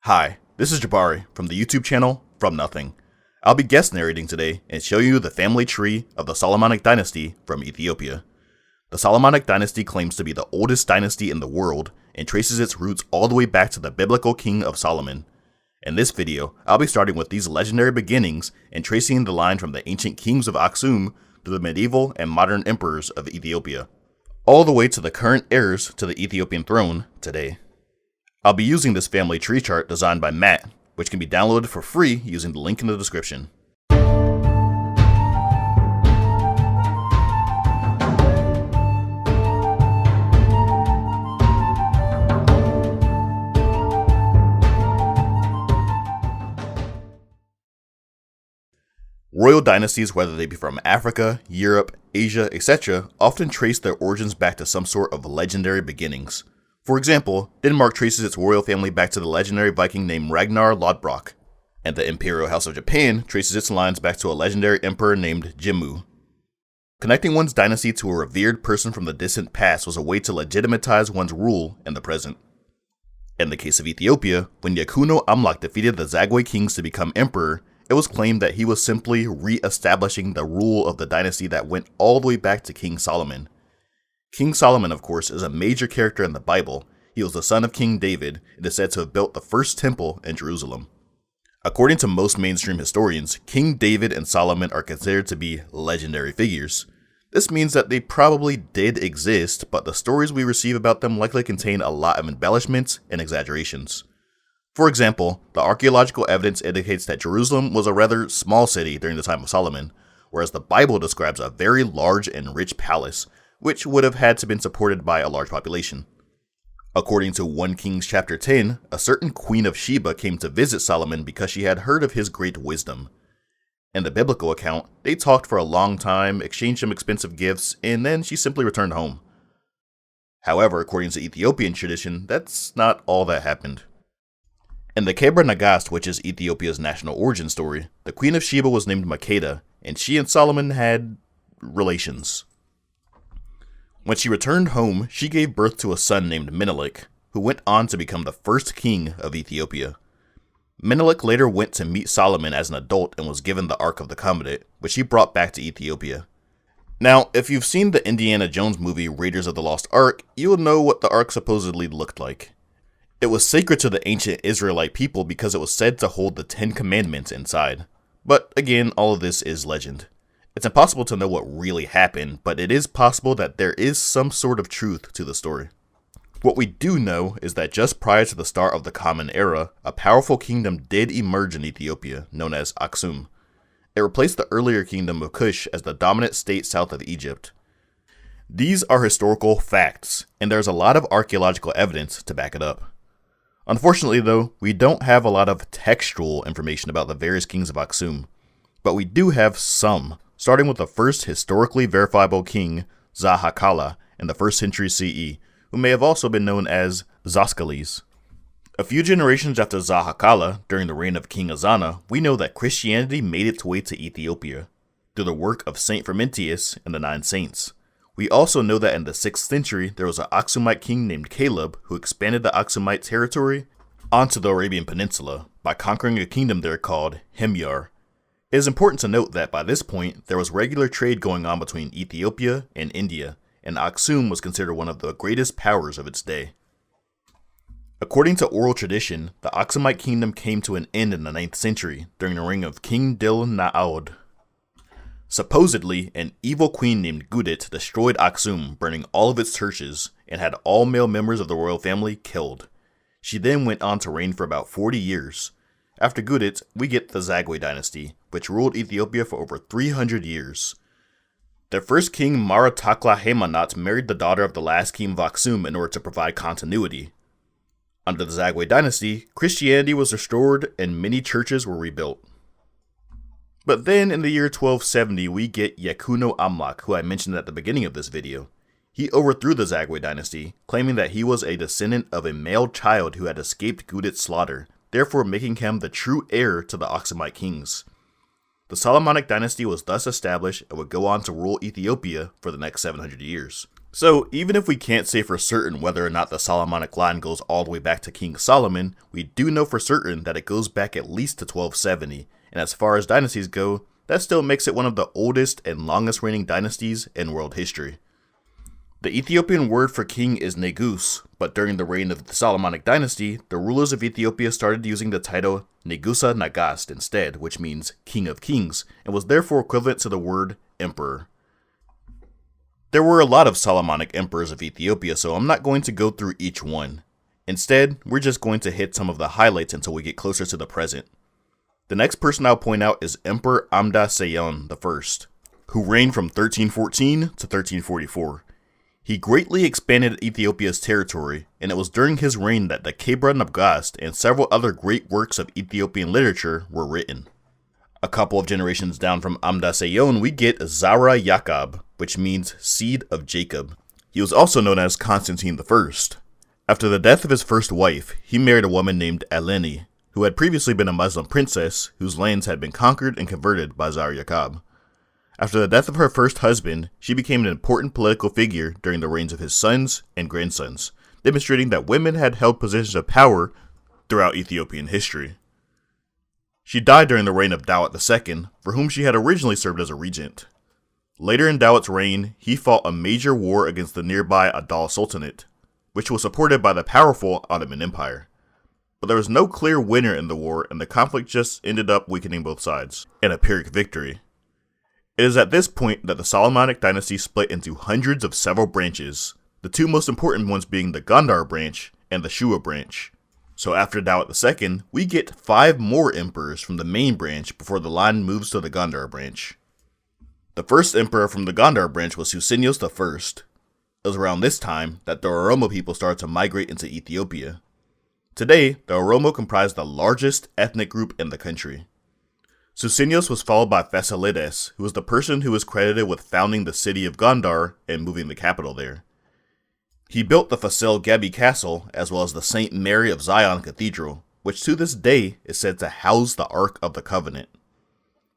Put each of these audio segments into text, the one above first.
Hi, this is Jabari from the YouTube channel From Nothing. I'll be guest narrating today and show you the family tree of the Solomonic dynasty from Ethiopia. The Solomonic dynasty claims to be the oldest dynasty in the world and traces its roots all the way back to the biblical king of Solomon. In this video, I'll be starting with these legendary beginnings and tracing the line from the ancient kings of Aksum to the medieval and modern emperors of Ethiopia, all the way to the current heirs to the Ethiopian throne today. I'll be using this family tree chart designed by Matt, which can be downloaded for free using the link in the description. Royal dynasties, whether they be from Africa, Europe, Asia, etc., often trace their origins back to some sort of legendary beginnings. For example, Denmark traces its royal family back to the legendary Viking named Ragnar Lodbrok, and the Imperial House of Japan traces its lines back to a legendary emperor named Jimmu. Connecting one's dynasty to a revered person from the distant past was a way to legitimatize one's rule in the present. In the case of Ethiopia, when Yakuno Amlak defeated the Zagwe kings to become emperor, it was claimed that he was simply re-establishing the rule of the dynasty that went all the way back to King Solomon. King Solomon, of course, is a major character in the Bible. He was the son of King David and is said to have built the first temple in Jerusalem. According to most mainstream historians, King David and Solomon are considered to be legendary figures. This means that they probably did exist, but the stories we receive about them likely contain a lot of embellishments and exaggerations. For example, the archaeological evidence indicates that Jerusalem was a rather small city during the time of Solomon, whereas the Bible describes a very large and rich palace, which would have had to been supported by a large population. According to 1 Kings chapter 10, a certain Queen of Sheba came to visit Solomon because she had heard of his great wisdom. In the biblical account, they talked for a long time, exchanged some expensive gifts, and then she simply returned home. However, according to Ethiopian tradition, that's not all that happened. In the Kebra Nagast, which is Ethiopia's national origin story, the Queen of Sheba was named Makeda, and she and Solomon had relations. When she returned home, she gave birth to a son named Menelik, who went on to become the first king of Ethiopia. Menelik later went to meet Solomon as an adult and was given the Ark of the Covenant, which he brought back to Ethiopia. Now, if you've seen the Indiana Jones movie Raiders of the Lost Ark, you will know what the Ark supposedly looked like. It was sacred to the ancient Israelite people because it was said to hold the 10 Commandments inside. But again, all of this is legend. It's impossible to know what really happened, but it is possible that there is some sort of truth to the story. What we do know is that just prior to the start of the Common Era, a powerful kingdom did emerge in Ethiopia, known as Aksum. It replaced the earlier kingdom of Kush as the dominant state south of Egypt. These are historical facts, and there's a lot of archaeological evidence to back it up. Unfortunately though, we don't have a lot of textual information about the various kings of Aksum, but we do have some, starting with the first historically verifiable king, Zahakala, in the 1st century CE, who may have also been known as Zaskales. A few generations after Zahakala, during the reign of King Azana, we know that Christianity made its way to Ethiopia, through the work of Saint Frumentius and the 9 saints. We also know that in the 6th century, there was an Aksumite king named Caleb who expanded the Aksumite territory onto the Arabian Peninsula by conquering a kingdom there called Himyar. It is important to note that by this point, there was regular trade going on between Ethiopia and India, and Aksum was considered one of the greatest powers of its day. According to oral tradition, the Aksumite kingdom came to an end in the 9th century during the reign of King Dil Naud. Supposedly, an evil queen named Gudit destroyed Aksum, burning all of its churches, and had all male members of the royal family killed. She then went on to reign for about 40 years. After Gudit, we get the Zagwe dynasty, which ruled Ethiopia for over 300 years. Their first king, Maratakla Hamanat, married the daughter of the last king of Aksum in order to provide continuity. Under the Zagwe dynasty, Christianity was restored and many churches were rebuilt. But then in the year 1270, we get Yakuno Amlak, who I mentioned at the beginning of this video. He overthrew the Zagwe dynasty, claiming that he was a descendant of a male child who had escaped Gudit's slaughter, therefore making him the true heir to the Aksumite kings. The Solomonic dynasty was thus established and would go on to rule Ethiopia for the next 700 years. So, even if we can't say for certain whether or not the Solomonic line goes all the way back to King Solomon, we do know for certain that it goes back at least to 1270, and as far as dynasties go, that still makes it one of the oldest and longest reigning dynasties in world history. The Ethiopian word for king is Negus, but during the reign of the Solomonic dynasty, the rulers of Ethiopia started using the title Negusa Nagast instead, which means king of kings, and was therefore equivalent to the word emperor. There were a lot of Solomonic emperors of Ethiopia, so I'm not going to go through each one. Instead, we're just going to hit some of the highlights until we get closer to the present. The next person I'll point out is Emperor Amda Seyon I, who reigned from 1314 to 1344. He greatly expanded Ethiopia's territory, and it was during his reign that the Kebra Nagast and several other great works of Ethiopian literature were written. A couple of generations down from Amda Seyon, we get Zara Yacob, which means seed of Jacob. He was also known as Constantine I. After the death of his first wife, he married a woman named Eleni, who had previously been a Muslim princess whose lands had been conquered and converted by Zara Yacob. After the death of her first husband, she became an important political figure during the reigns of his sons and grandsons, demonstrating that women had held positions of power throughout Ethiopian history. She died during the reign of Dawit II, for whom she had originally served as a regent. Later in Dawit's reign, he fought a major war against the nearby Adal Sultanate, which was supported by the powerful Ottoman Empire. But there was no clear winner in the war, and the conflict just ended up weakening both sides, in a Pyrrhic victory. It is at this point that the Solomonic dynasty split into hundreds of several branches, the two most important ones being the Gondar branch and the Shua branch. So after Dawit II, we get 5 more emperors from the main branch before the line moves to the Gondar branch. The first emperor from the Gondar branch was Susenyos I. It was around this time that the Oromo people started to migrate into Ethiopia. Today, the Oromo comprise the largest ethnic group in the country. Susenyos was followed by Fasilides, who was the person who was credited with founding the city of Gondar and moving the capital there. He built the Fasil Gabi Castle, as well as the St. Mary of Zion Cathedral, which to this day is said to house the Ark of the Covenant.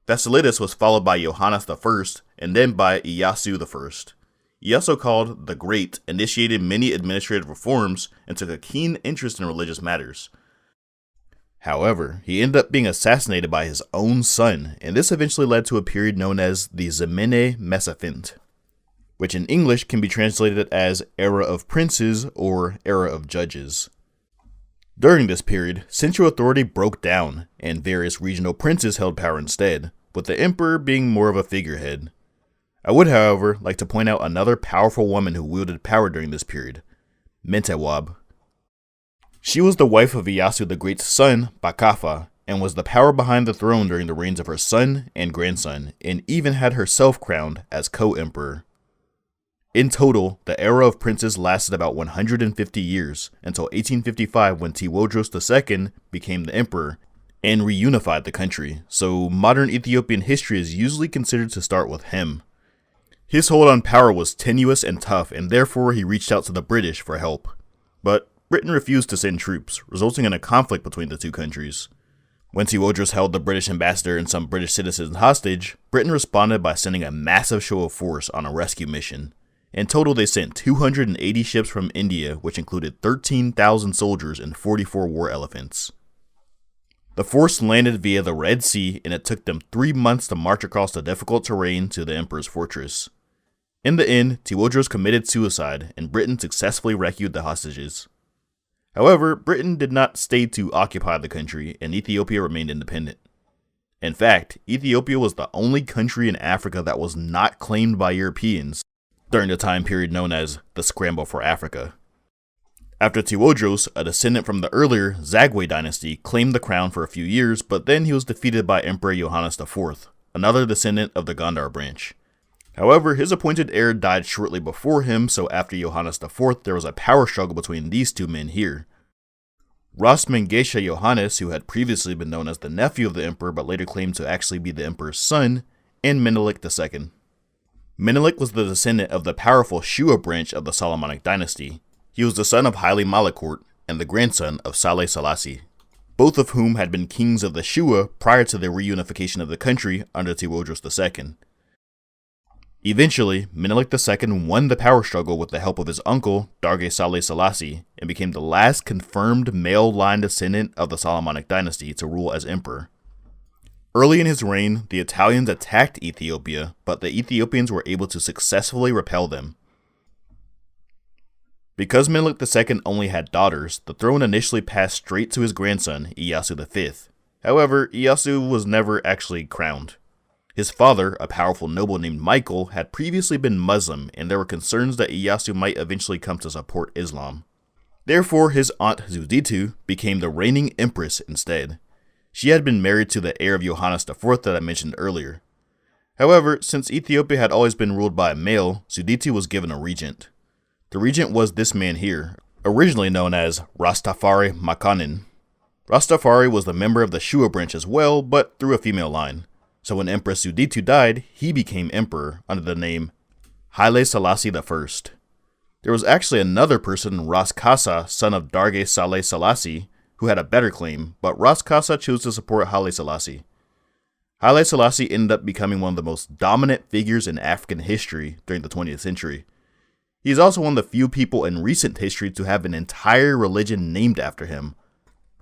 Fasilides was followed by Johannes I, and then by Iyasu I. He also called the Great, initiated many administrative reforms, and took a keen interest in religious matters. However, he ended up being assassinated by his own son, and this eventually led to a period known as the Zemene Mesafint, which in English can be translated as Era of Princes or Era of Judges. During this period, central authority broke down, and various regional princes held power instead, with the emperor being more of a figurehead. I would, however, like to point out another powerful woman who wielded power during this period, Mentewab. She was the wife of Iyasu the Great's son, Bakafa, and was the power behind the throne during the reigns of her son and grandson, and even had herself crowned as co-emperor. In total, the era of princes lasted about 150 years, until 1855 when Tewodros II became the emperor and reunified the country, so modern Ethiopian history is usually considered to start with him. His hold on power was tenuous and tough, and therefore he reached out to the British for help. But Britain refused to send troops, resulting in a conflict between the two countries. When Tewodros held the British ambassador and some British citizens hostage, Britain responded by sending a massive show of force on a rescue mission. In total, they sent 280 ships from India, which included 13,000 soldiers and 44 war elephants. The force landed via the Red Sea, and it took them 3 months to march across the difficult terrain to the emperor's fortress. In the end, Tewodros committed suicide, and Britain successfully rescued the hostages. However, Britain did not stay to occupy the country, and Ethiopia remained independent. In fact, Ethiopia was the only country in Africa that was not claimed by Europeans during the time period known as the Scramble for Africa. After Tewodros, a descendant from the earlier Zagwe dynasty, claimed the crown for a few years, but then he was defeated by Emperor Johannes IV, another descendant of the Gondar branch. However, his appointed heir died shortly before him, so after Johannes IV, there was a power struggle between these two men here. Ras Mengesha Johannes, who had previously been known as the nephew of the emperor but later claimed to actually be the emperor's son, and Menelik II. Menelik was the descendant of the powerful Shua branch of the Solomonic dynasty. He was the son of Haile Malakort and the grandson of Saleh Selassie, both of whom had been kings of the Shua prior to the reunification of the country under Tewodros II. Eventually, Menelik II won the power struggle with the help of his uncle, Darge Saleh Selassie, and became the last confirmed male line descendant of the Solomonic dynasty to rule as emperor. Early in his reign, the Italians attacked Ethiopia, but the Ethiopians were able to successfully repel them. Because Menelik II only had daughters, the throne initially passed straight to his grandson, Iyasu V. However, Iyasu was never actually crowned. His father, a powerful noble named Michael, had previously been Muslim, and there were concerns that Iyasu might eventually come to support Islam. Therefore, his aunt Zuditu became the reigning empress instead. She had been married to the heir of Johannes IV that I mentioned earlier. However, since Ethiopia had always been ruled by a male, Zuditu was given a regent. The regent was this man here, originally known as Rastafari Makanin. Rastafari was the member of the Shua branch as well, but through a female line. So when Empress Zuditu died, he became emperor under the name Haile Selassie I. There was actually another person, Ras Kassa, son of Darge Saleh Selassie, who had a better claim, but Ras Kassa chose to support Haile Selassie. Haile Selassie ended up becoming one of the most dominant figures in African history during the 20th century. He is also one of the few people in recent history to have an entire religion named after him.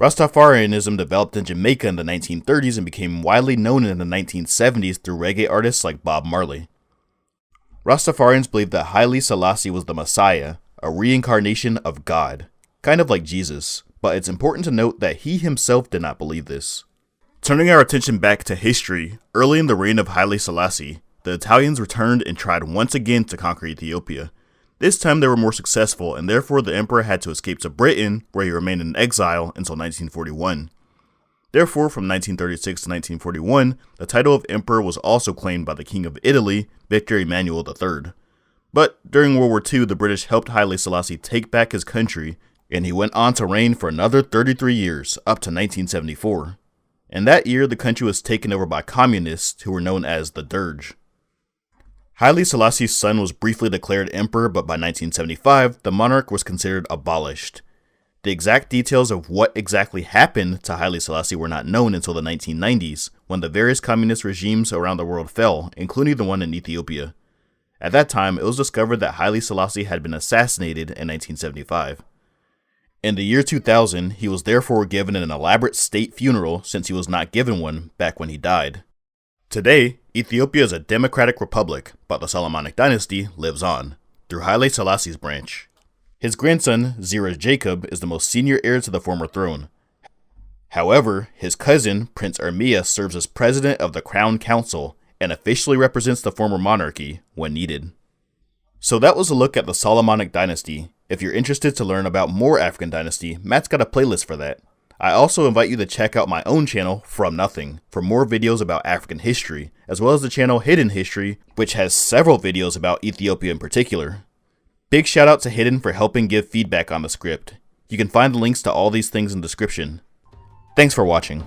Rastafarianism developed in Jamaica in the 1930s and became widely known in the 1970s through reggae artists like Bob Marley. Rastafarians believed that Haile Selassie was the Messiah, a reincarnation of God, kind of like Jesus, but it's important to note that he himself did not believe this. Turning our attention back to history, early in the reign of Haile Selassie, the Italians returned and tried once again to conquer Ethiopia. This time they were more successful, and therefore the emperor had to escape to Britain, where he remained in exile until 1941. Therefore, from 1936 to 1941, the title of emperor was also claimed by the King of Italy, Victor Emmanuel III. But during World War II, the British helped Haile Selassie take back his country, and he went on to reign for another 33 years, up to 1974. In that year, the country was taken over by communists who were known as the Derg. Haile Selassie's son was briefly declared emperor, but by 1975, the monarch was considered abolished. The exact details of what exactly happened to Haile Selassie were not known until the 1990s, when the various communist regimes around the world fell, including the one in Ethiopia. At that time, it was discovered that Haile Selassie had been assassinated in 1975. In the year 2000, he was therefore given an elaborate state funeral since he was not given one back when he died. Today, Ethiopia is a democratic republic, but the Solomonic dynasty lives on, through Haile Selassie's branch. His grandson, Zira Jacob, is the most senior heir to the former throne. However, his cousin, Prince Ermia, serves as president of the Crown Council and officially represents the former monarchy when needed. So that was a look at the Solomonic dynasty. If you're interested to learn about more African dynasty, Matt's got a playlist for that. I also invite you to check out my own channel, From Nothing, for more videos about African history, as well as the channel Hidden History, which has several videos about Ethiopia in particular. Big shout out to Hidden for helping give feedback on the script. You can find the links to all these things in the description. Thanks for watching.